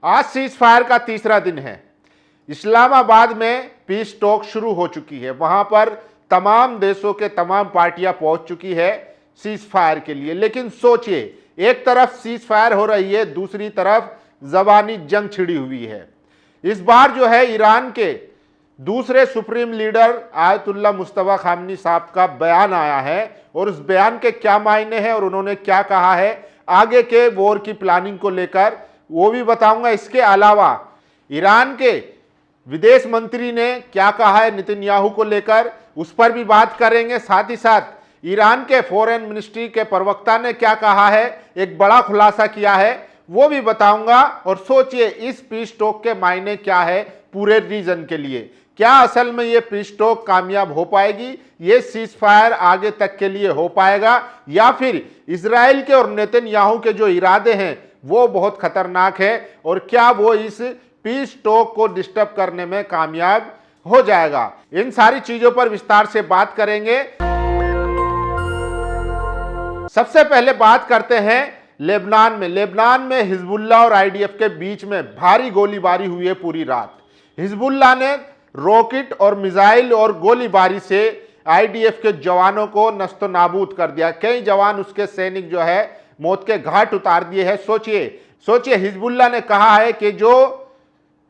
आज cease fire का तीसरा दिन है। इस्लामाबाद में पीस टॉक शुरू हो चुकी है। वहां पर तमाम देशों के तमाम पार्टियां पहुंच चुकी है सीज फायर के लिए। लेकिन सोचिए, एक तरफ सीज फायर हो रही है, दूसरी तरफ जबानी जंग छिड़ी हुई है। इस बार जो है ईरान के दूसरे सुप्रीम लीडर आयतुल्ला मुस्तफा खामनी साहब का बयान आया है और उस बयान के क्या मायने हैं और उन्होंने क्या कहा है आगे के वॉर की प्लानिंग को लेकर, वो भी बताऊंगा। इसके अलावा ईरान के विदेश मंत्री ने क्या कहा है नेतन्याहू को लेकर, उस पर भी बात करेंगे। साथ ही साथ ईरान के फॉरेन मिनिस्ट्री के प्रवक्ता ने क्या कहा है, एक बड़ा खुलासा किया है, वो भी बताऊंगा। और सोचिए इस पीस टॉक के मायने क्या है पूरे रीजन के लिए। क्या असल में ये पीस टॉक कामयाब हो पाएगी, ये सीज फायर आगे तक के लिए हो पाएगा, या फिर इजराइल के और नेतन्याहू के जो इरादे हैं वो बहुत खतरनाक है और क्या वो इस पीस टॉक को डिस्टर्ब करने में कामयाब हो जाएगा। इन सारी चीजों पर विस्तार से बात करेंगे। सबसे पहले बात करते हैं लेबनान में हिजबुल्लाह और आईडीएफ के बीच में भारी गोलीबारी हुई है पूरी रात। हिजबुल्लाह ने रॉकेट और मिसाइल और गोलीबारी से आईडीएफ के जवानों को नस्तो नाबूद कर दिया। कई जवान उसके सैनिक जो है मौत के घाट उतार दिए हैं। सोचिए हिजबुल्लाह ने कहा है कि जो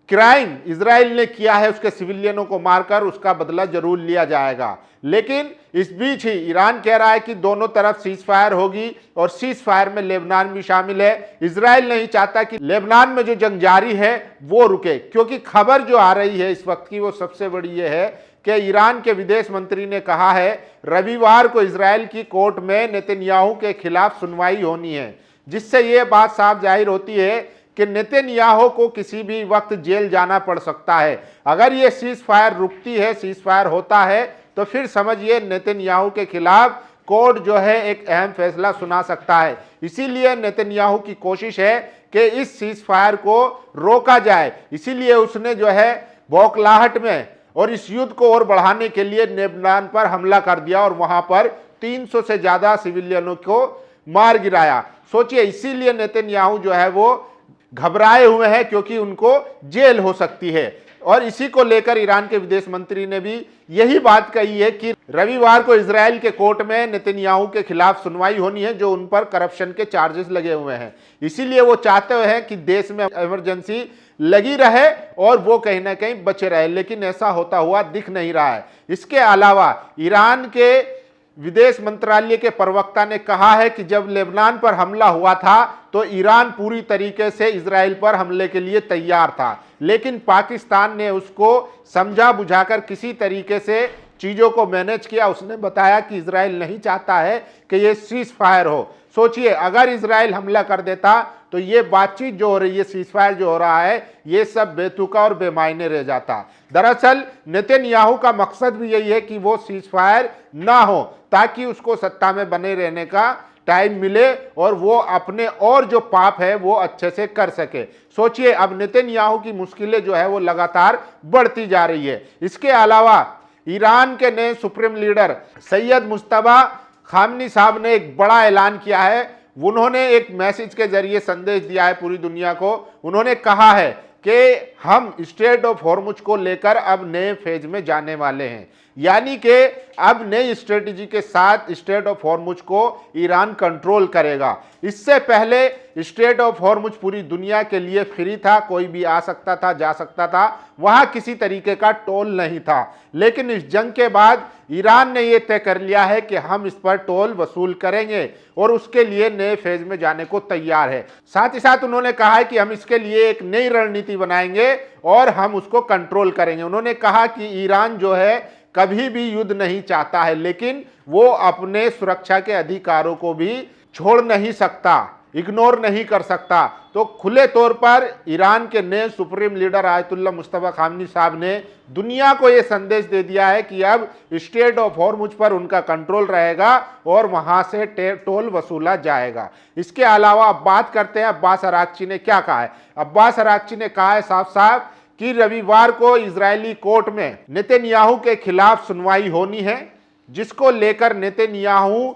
क्राइम इजराइल ने किया है उसके सिविलियनों को मारकर उसका बदला जरूर लिया जाएगा। लेकिन इस बीच ही ईरान कह रहा है कि दोनों तरफ सीज फायर होगी और सीज फायर में लेबनान भी शामिल है। इजराइल नहीं चाहता कि लेबनान में जो जंग जारी है वो रुके, क्योंकि खबर जो आ रही है इस वक्त की वो सबसे बड़ी ये है कि ईरान के विदेश मंत्री ने कहा है रविवार को इजराइल की कोर्ट में नेतन्याहू के खिलाफ सुनवाई होनी है, जिससे ये बात साफ जाहिर होती है कि नेतन्याहू को किसी भी वक्त जेल जाना पड़ सकता है। अगर ये सीज फायर रुकती है, सीज फायर होता है, तो फिर समझिए नेतन्याहू के खिलाफ कोर्ट जो है एक अहम फैसला सुना सकता है। इसीलिए नेतन्याहू की कोशिश है कि इस सीज फायर को रोका जाए। इसीलिए उसने जो है बौखलाहट में और इस युद्ध को और बढ़ाने के लिए लेबनान पर हमला कर दिया और वहां पर 300 से ज्यादा सिविलियनों को मार गिराया। सोचिए, इसीलिए नेतन्याहू जो है वो घबराए हुए हैं क्योंकि उनको जेल हो सकती है। और इसी को लेकर ईरान के विदेश मंत्री ने भी यही बात कही है कि रविवार को इजराइल के कोर्ट में नेतन्याहू के खिलाफ सुनवाई होनी है, जो उन पर करप्शन के चार्जेस लगे हुए हैं। इसीलिए वो चाहते हैं कि देश में इमरजेंसी लगी रहे और वो कहीं ना कहीं बचे रहे, लेकिन ऐसा होता हुआ दिख नहीं रहा है। इसके अलावा ईरान के विदेश मंत्रालय के प्रवक्ता ने कहा है कि जब लेबनान पर हमला हुआ था तो ईरान पूरी तरीके से इजराइल पर हमले के लिए तैयार था, लेकिन पाकिस्तान ने उसको समझा बुझाकर किसी तरीके से चीजों को मैनेज किया। उसने बताया कि इजराइल नहीं चाहता है कि ये सीज फायर हो। सोचिए, अगर इजराइल हमला कर देता तो ये बातचीत जो हो रही है, सीज फायर जो हो रहा है, ये सब बेतुका और बेमायने रह जाता। दरअसल नेतन्याहू का मकसद भी यही है कि वो सीज फायर ना हो, ताकि उसको सत्ता में बने रहने का टाइम मिले और वो अपने और जो पाप है वो अच्छे से कर सके। सोचिए, अब नेतन्याहू की मुश्किलें जो है वो लगातार बढ़ती जा रही है। इसके अलावा ईरान के नए supreme leader Syed Mojtaba Khamenei साहब ने एक बड़ा ऐलान किया है। उन्होंने एक मैसेज के जरिए संदेश दिया है पूरी दुनिया को। उन्होंने कहा है कि हम स्ट्रेट ऑफ हॉर्मुज को लेकर अब नए फेज में जाने वाले हैं, यानी कि अब नई स्ट्रेटेजी के साथ स्ट्रेट ऑफ हॉर्मुज को ईरान कंट्रोल करेगा। इससे पहले स्ट्रेट ऑफ हॉर्मुज पूरी दुनिया के लिए फ्री था, कोई भी आ सकता था, जा सकता था, वहां किसी तरीके का टोल नहीं था। लेकिन इस जंग के बाद ईरान ने यह तय कर लिया है कि हम इस पर टोल वसूल करेंगे और उसके लिए नए फेज में जाने को तैयार है। साथ ही साथ उन्होंने कहा है कि हम इसके लिए एक नई रणनीति बनाएंगे और हम उसको कंट्रोल करेंगे। उन्होंने कहा कि ईरान जो है कभी भी युद्ध नहीं चाहता है, लेकिन वो अपने सुरक्षा के अधिकारों को भी छोड़ नहीं सकता, इग्नोर नहीं कर सकता। तो खुले तौर पर ईरान के नए सुप्रीम लीडर आयतुल्ला मुस्तफा खामनी साहब ने दुनिया को यह संदेश दे दिया है कि अब स्ट्रेट ऑफ हॉर्मुज पर उनका कंट्रोल रहेगा और वहां से टोल वसूला जाएगा। इसके अलावा अब बात करते हैं अब्बास अराक्ची ने क्या कहा है। अब्बास अराक्ची ने कहा है साफ साफ कि रविवार को इजरायली कोर्ट में नेतन्याहू के खिलाफ सुनवाई होनी है, जिसको लेकर नेतन्याहू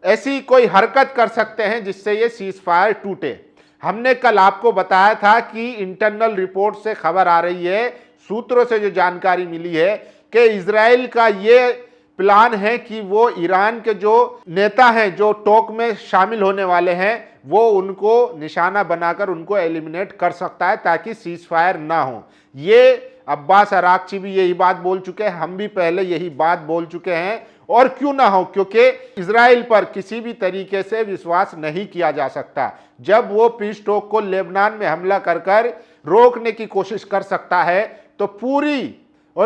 ऐसी कोई हरकत कर सकते हैं जिससे ये सीज फायर टूटे। हमने कल आपको बताया था कि इंटरनल रिपोर्ट से खबर आ रही है, सूत्रों से जो जानकारी मिली है कि इजराइल का ये प्लान है कि वो ईरान के जो नेता हैं जो टॉक में शामिल होने वाले हैं वो उनको निशाना बनाकर उनको एलिमिनेट कर सकता है ताकि सीज फायर ना हो। ये अब्बास अराक्ची भी यही बात बोल चुके हैं, हम भी पहले यही बात बोल चुके हैं। और क्यों ना हो, क्योंकि इजराइल पर किसी भी तरीके से विश्वास नहीं किया जा सकता। जब वो पीस टॉक को लेबनान में हमला कर कर रोकने की कोशिश कर सकता है तो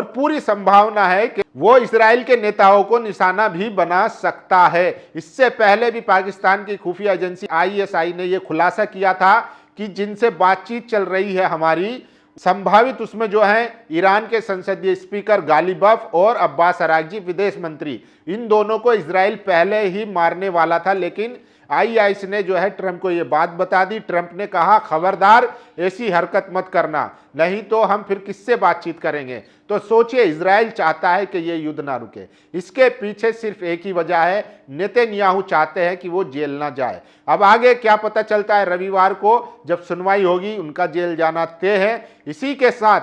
पूरी संभावना है कि वो इजराइल के नेताओं को निशाना भी बना सकता है। इससे पहले भी पाकिस्तान की खुफिया एजेंसी ISI ने यह खुलासा किया था कि जिनसे बातचीत चल रही है हमारी संभावित, उसमें जो है ईरान के संसदीय स्पीकर गालिबफ और अब्बास अराक्ची विदेश मंत्री, इन दोनों को इजराइल पहले ही मारने वाला था। लेकिन ISI ने जो है ट्रंप को यह बात बता दी। ट्रंप ने कहा खबरदार ऐसी हरकत मत करना, नहीं तो हम फिर किससे बातचीत करेंगे। तो सोचिए, इजराइल चाहता है कि यह युद्ध ना रुके। इसके पीछे सिर्फ एक ही वजह है, नेतन्याहू चाहते हैं कि वो जेल ना जाए। अब आगे क्या पता चलता है, रविवार को जब सुनवाई होगी उनका जेल जाना तय है। इसी के साथ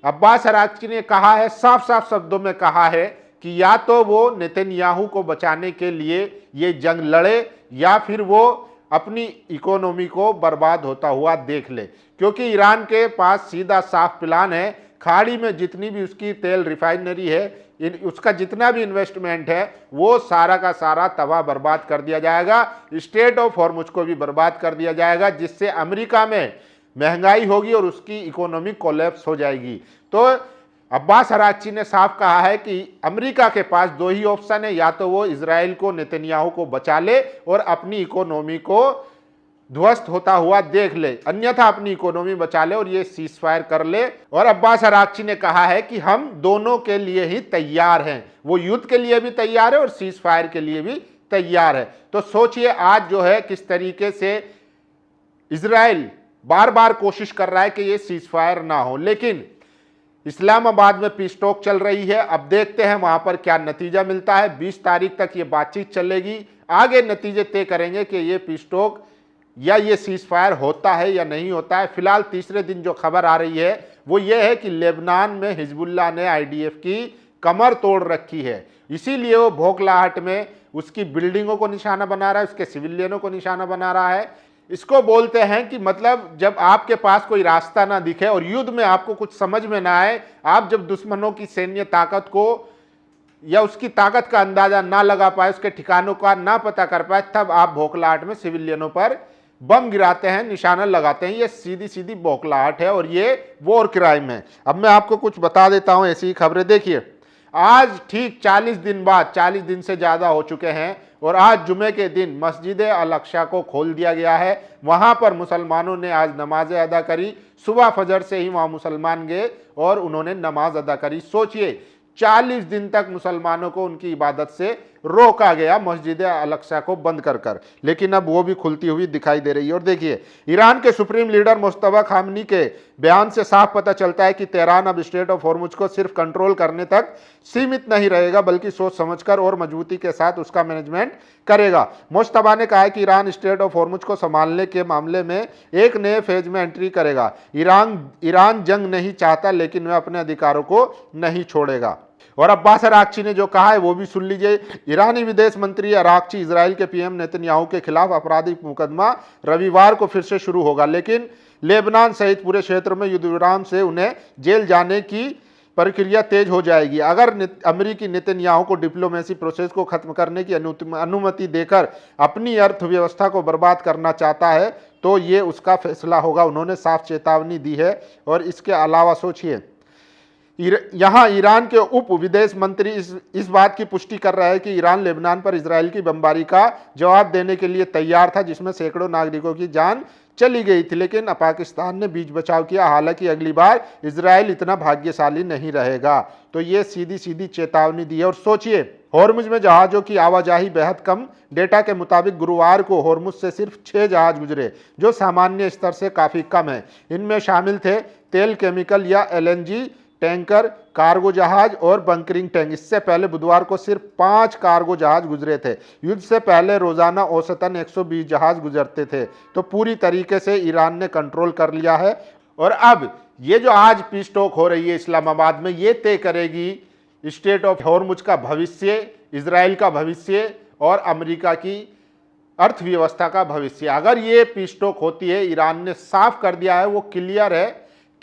अब्बास अराक्ची ने कहा है, साफ साफ शब्दों में कहा है कि या तो वो नेतन्याहू को बचाने के लिए ये जंग लड़े या फिर वो अपनी इकोनॉमी को बर्बाद होता हुआ देख ले, क्योंकि ईरान के पास सीधा साफ प्लान है। खाड़ी में जितनी भी उसकी तेल रिफाइनरी है, उसका जितना भी इन्वेस्टमेंट है वो सारा का सारा तबाह बर्बाद कर दिया जाएगा। स्ट्रेट ऑफ हॉर्मुज को भी बर्बाद कर दिया जाएगा, जिससे अमेरिका में महंगाई होगी और उसकी इकोनॉमी कोलैप्स हो जाएगी। तो अब्बास अराक्ची ने साफ कहा है कि अमेरिका के पास दो ही ऑप्शन है, या तो वो इजराइल को, नेतन्याहू को बचा ले और अपनी इकोनॉमी को ध्वस्त होता हुआ देख ले, अन्यथा अपनी इकोनॉमी बचा ले और ये सीज फायर कर ले। और अब्बास अराक्ची ने कहा है कि हम दोनों के लिए ही तैयार हैं, वो युद्ध के लिए भी तैयार है और सीज फायर के लिए भी तैयार है। तो सोचिए आज जो है किस तरीके से इजराइल बार बार कोशिश कर रहा है कि ये सीज फायर ना हो, लेकिन इस्लामाबाद में पीस टॉक चल रही है। अब देखते हैं वहां पर क्या नतीजा मिलता है। 20 तारीख तक ये बातचीत चलेगी, आगे नतीजे तय करेंगे कि ये पीस टॉक या ये सीज फायर होता है या नहीं होता है। फिलहाल तीसरे दिन जो खबर आ रही है वो ये है कि लेबनान में हिजबुल्लाह ने IDF की कमर तोड़ रखी है, इसीलिए वो भोखलाहट में उसकी बिल्डिंगों को निशाना बना रहा है, उसके सिविलियनों को निशाना बना रहा है। इसको बोलते हैं कि मतलब जब आपके पास कोई रास्ता ना दिखे और युद्ध में आपको कुछ समझ में ना आए, आप जब दुश्मनों की सैन्य ताकत को या उसकी ताकत का अंदाजा ना लगा पाए, उसके ठिकानों का ना पता कर पाए, तब आप भोखलाहट में सिविलियनों पर बम गिराते हैं, निशाना लगाते हैं। ये सीधी सीधी बौखलाहट है और ये वॉर क्राइम है। अब मैं आपको कुछ बता देता हूं ऐसी खबरें। देखिए, आज ठीक 40 दिन बाद, 40 दिन से ज़्यादा हो चुके हैं और आज जुमे के दिन मस्जिद अल अक्सा को खोल दिया गया है। वहाँ पर मुसलमानों ने आज नमाजें अदा करी। सुबह फजर से ही वहाँ मुसलमान गए और उन्होंने नमाज अदा करी। सोचिए, 40 दिन तक मुसलमानों को उनकी इबादत से रोका गया मस्जिद अल अक्सा को बंद कर कर, लेकिन अब वो भी खुलती हुई दिखाई दे रही है। और देखिए, ईरान के सुप्रीम लीडर मुस्तफा खामनी के बयान से साफ पता चलता है कि तेहरान अब स्ट्रेट ऑफ हॉर्मुज को सिर्फ कंट्रोल करने तक सीमित नहीं रहेगा, बल्कि सोच समझकर और मजबूती के साथ उसका मैनेजमेंट करेगा। मुस्तफा ने कहा है कि ईरान स्ट्रेट ऑफ हॉर्मुज को संभालने के मामले में एक नए फेज में एंट्री करेगा। ईरान जंग नहीं चाहता, लेकिन वह अपने अधिकारों को नहीं छोड़ेगा। और अब्बास अराक्ची ने जो कहा है वो भी सुन लीजिए। ईरानी विदेश मंत्री अराक्ची, इजराइल के PM नेतन्याहू के खिलाफ आपराधिक मुकदमा रविवार को फिर से शुरू होगा, लेकिन लेबनान सहित पूरे क्षेत्र में युद्ध विराम से उन्हें जेल जाने की प्रक्रिया तेज हो जाएगी। अगर अमेरिकी नेतन्याहू को डिप्लोमेसी प्रोसेस को खत्म करने की अनुमति देकर अपनी अर्थव्यवस्था को बर्बाद करना चाहता है तो ये उसका फैसला होगा। उन्होंने साफ चेतावनी दी है। और इसके अलावा सोचिए, यहाँ ईरान के उप विदेश मंत्री इस बात की पुष्टि कर रहा है कि ईरान लेबनान पर इजराइल की बमबारी का जवाब देने के लिए तैयार था, जिसमें सैकड़ों नागरिकों की जान चली गई थी, लेकिन पाकिस्तान ने बीच बचाव किया। हालांकि अगली बार इजराइल इतना भाग्यशाली नहीं रहेगा। तो ये सीधी सीधी चेतावनी दी है। और सोचिए, हॉर्मुज में जहाज़ों की आवाजाही बेहद कम। डेटा के मुताबिक गुरुवार को हॉर्मुज से सिर्फ 6 जहाज गुजरे, जो सामान्य स्तर से काफ़ी कम है। इनमें शामिल थे तेल, केमिकल या LNG टैंकर, कार्गो जहाज और बंकरिंग टैंक। इससे पहले बुधवार को सिर्फ 5 कार्गो जहाज गुजरे थे। युद्ध से पहले रोजाना औसतन 120 जहाज गुजरते थे। तो पूरी तरीके से ईरान ने कंट्रोल कर लिया है। और अब ये जो आज पीस टॉक हो रही है इस्लामाबाद में, ये तय करेगी स्टेट ऑफ हॉर्मुज का भविष्य, इजराइल का भविष्य और अमेरिका की अर्थव्यवस्था का भविष्य। अगर ये पीस टॉक होती है, ईरान ने साफ कर दिया है, वो क्लियर है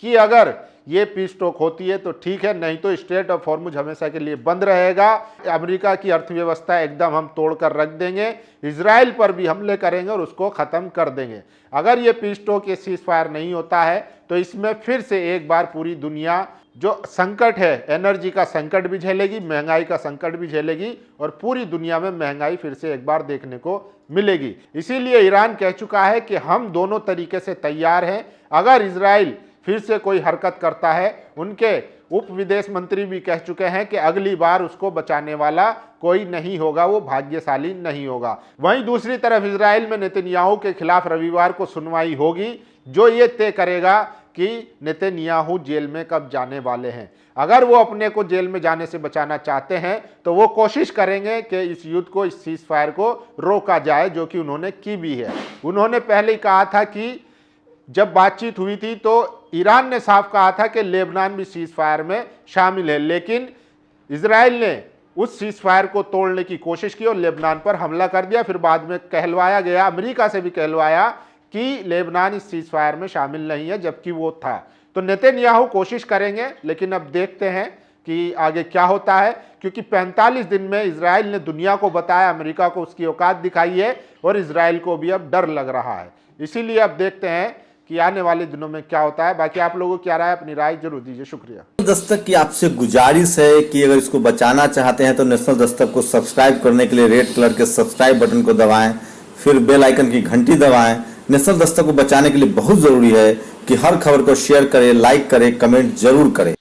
कि अगर ये पीस टॉक होती है तो ठीक है, नहीं तो स्टेट ऑफ हॉर्मुज हमेशा के लिए बंद रहेगा। अमेरिका की अर्थव्यवस्था एकदम हम तोड़कर रख देंगे, इजराइल पर भी हमले करेंगे और उसको ख़त्म कर देंगे। अगर ये पीस टॉक, ये सीज फायर नहीं होता है तो इसमें फिर से एक बार पूरी दुनिया जो संकट है, एनर्जी का संकट भी झेलेगी, महंगाई का संकट भी झेलेगी और पूरी दुनिया में महंगाई फिर से एक बार देखने को मिलेगी। इसीलिए ईरान कह चुका है कि हम दोनों तरीके से तैयार हैं। अगर इजराइल फिर से कोई हरकत करता है, उनके उप विदेश मंत्री भी कह चुके हैं कि अगली बार उसको बचाने वाला कोई नहीं होगा, वो भाग्यशाली नहीं होगा। वहीं दूसरी तरफ इजराइल में नेतन्याहू के खिलाफ रविवार को सुनवाई होगी, जो ये तय करेगा कि नेतन्याहू जेल में कब जाने वाले हैं। अगर वो अपने को जेल में जाने से बचाना चाहते हैं तो वो कोशिश करेंगे कि इस युद्ध को, इस सीज फायर को रोका जाए, जो कि उन्होंने की भी है। उन्होंने पहले ही कहा था कि जब बातचीत हुई थी तो ईरान ने साफ कहा था कि लेबनान भी सीज फायर में शामिल है, लेकिन इजराइल ने उस सीज फायर को तोड़ने की कोशिश की और लेबनान पर हमला कर दिया। फिर बाद में कहलवाया गया, अमेरिका से भी कहलवाया कि लेबनान इस सीज फायर में शामिल नहीं है, जबकि वो था। तो नेतन्याहू कोशिश करेंगे, लेकिन अब देखते हैं कि आगे क्या होता है, क्योंकि 45 दिन में इजराइल ने दुनिया को बताया, अमेरिका को उसकी औकात दिखाई है और इजराइल को भी अब डर लग रहा है। इसीलिए अब देखते हैं कि आने वाले दिनों में क्या होता है। बाकी आप लोगों की क्या राय है, अपनी राय जरूर दीजिए। शुक्रिया। दस्तक की आपसे गुजारिश है कि अगर इसको बचाना चाहते हैं तो नेशनल दस्तक को सब्सक्राइब करने के लिए रेड कलर के सब्सक्राइब बटन को दबाएं, फिर बेल आइकन की घंटी दबाएं। नेशनल दस्तक को बचाने के लिए बहुत जरूरी है कि हर खबर को शेयर करें, लाइक करें, कमेंट जरूर करें।